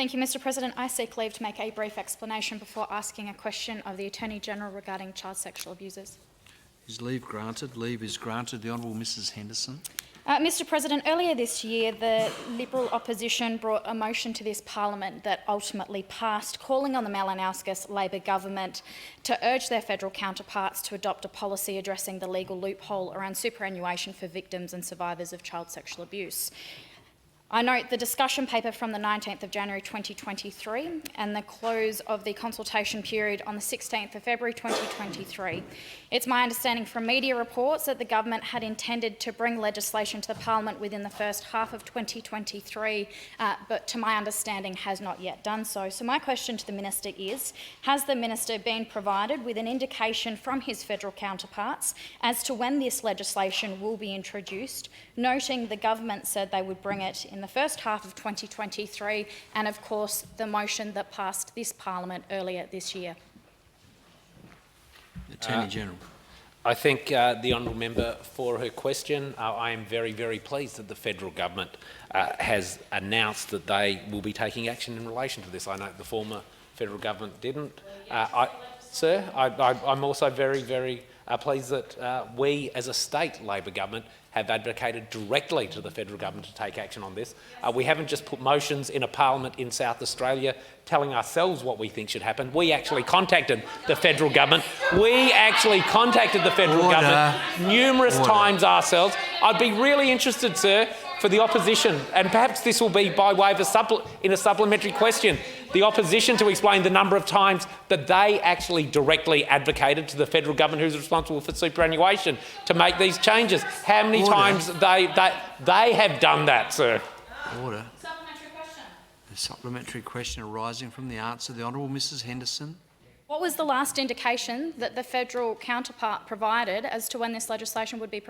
Thank you, Mr President. I seek leave to make a brief explanation before asking a question of the Attorney-General regarding child sexual abusers. Is leave granted? Leave is granted. The Honourable Mrs Henderson. Mr President, earlier this year the Liberal opposition brought a motion to this parliament that ultimately passed, calling on the Malinowskis Labor government to urge their federal counterparts to adopt a policy addressing the legal loophole around superannuation for victims and survivors of child sexual abuse. I note the discussion paper from the 19th of January 2023 and the close of the consultation period on the 16th of February 2023. It's my understanding from media reports that the government had intended to bring legislation to the parliament within the first half of 2023, but to my understanding has not yet done so. So my question to the minister is, has the minister been provided with an indication from his federal counterparts as to when this legislation will be introduced, noting the government said they would bring it in the first half of 2023, and of course the motion that passed this parliament earlier this year? Attorney-General. I thank the honourable member for her question. I am very, very pleased that the federal government has announced that they will be taking action in relation to this. I know the former federal government didn't. I'm also very, very pleased that we as a state Labor government have advocated directly to the federal government to take action on this. We haven't just put motions in a parliament in South Australia telling ourselves what we think should happen. We actually contacted the federal government. Government numerous times ourselves. I'd be really interested, sir, for the opposition, and perhaps this will be by way of a supplementary question, the opposition to explain the number of times that they actually directly advocated to the federal government, who's responsible for superannuation, to make these changes. How many times they have done that, sir? Order. Supplementary question. A supplementary question arising from the answer. The Honourable Mrs Henderson. What was the last indication that the federal counterpart provided as to when this legislation would be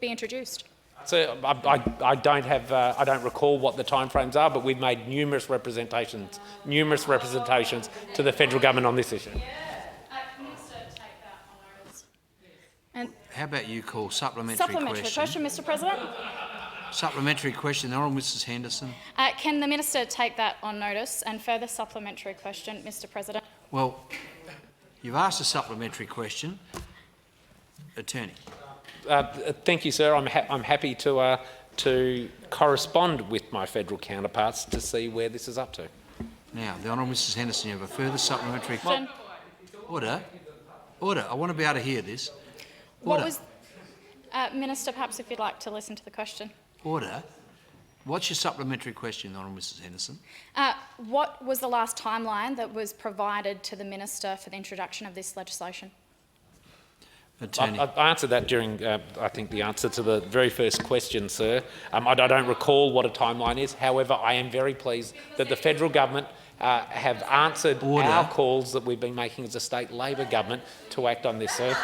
introduced? So I don't recall what the timeframes are, but we've made numerous representations to the federal government on this issue. And how about you call supplementary question, Mr President? Supplementary question, the Honourable Mrs Henderson. Can the minister take that on notice? And further supplementary question, Mr President. Well, you've asked a supplementary question. Attorney. Thank you, sir. I'm happy to correspond with my federal counterparts to see where this is up to. Now, the Honourable Mrs Henderson, you have a further supplementary question. Order. Order. I want to be able to hear this. Order. Minister, perhaps if you'd like to listen to the question. Order. What's your supplementary question, Honourable Mrs Henderson? What was the last timeline that was provided to the minister for the introduction of this legislation? Attorney. I answered that during, I think, the answer to the very first question, sir. I don't recall what a timeline is. However, I am very pleased that the federal government have answered our calls that we've been making as a state Labor government to act on this, sir.